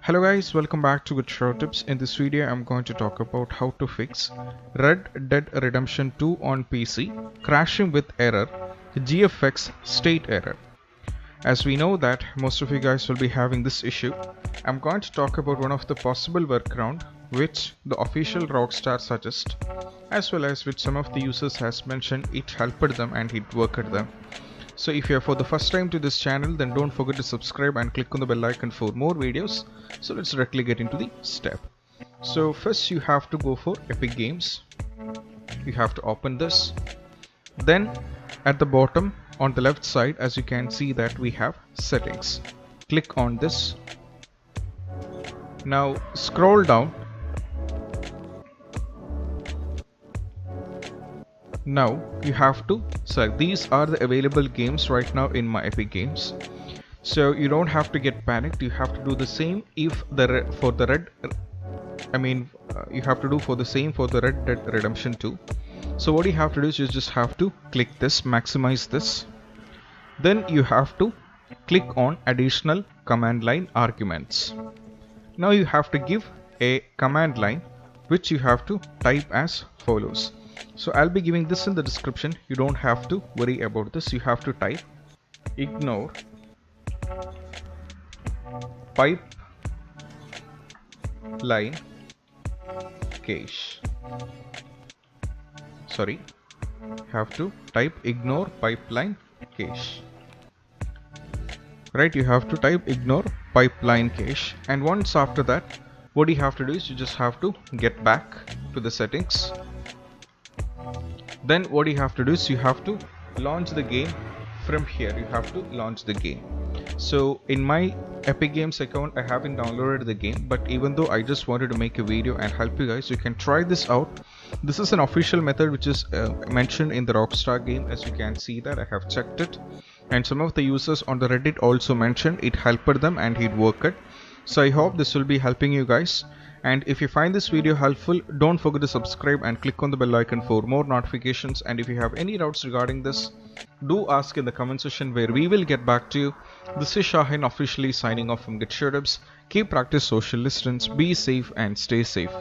Hello guys, welcome back to Good Show Tips. In this video I'm going to talk about how to fix Red Dead Redemption 2 on PC, crashing with error, GFX state error. As we know that most of you guys will be having this issue, I'm going to talk about one of the possible workaround which the official Rockstar suggests, as well as which some of the users has mentioned it helped them and it worked them. So if you are for the first time to this channel, then don't forget to subscribe and click on the bell icon for more videos. So let's directly get into the step. So first you have to go for Epic Games. You have to open this. Then at the bottom on the left side, as you can see that we have settings. Click on this. Now scroll down. Now you have to select these are the available games right now in my Epic Games. So you don't have to get panicked. You have to do the same if you have to do for the same for the Red Dead Redemption 2. So what you have to do is you just have to click this, maximize this. Then you have to click on additional command line arguments. Now you have to give a command line which you have to type as follows. So I'll be giving this in the description. You don't have to worry about this. You have to type ignore pipeline cache. Sorry, have to type ignore pipeline cache. Right, you have to type ignore pipeline cache, and once after that, what you have to do is you just have to get back to the settings. Then what you have to do is you have to launch the game from here. You have to launch the game. So in my Epic Games account I haven't downloaded the game, but even though I just wanted to make a video and help you guys, you can try this out. This is an official method which is mentioned in the Rockstar game. As you can see that I have checked it, and some of the users on the Reddit also mentioned it helped them and it worked. So I hope this will be helping you guys. And if you find this video helpful, don't forget to subscribe and click on the bell icon for more notifications. And if you have any doubts regarding this, do ask in the comment section where we will get back to you. This is Shahin officially signing off from Get Show Tips. Keep practice social distance, be safe and stay safe.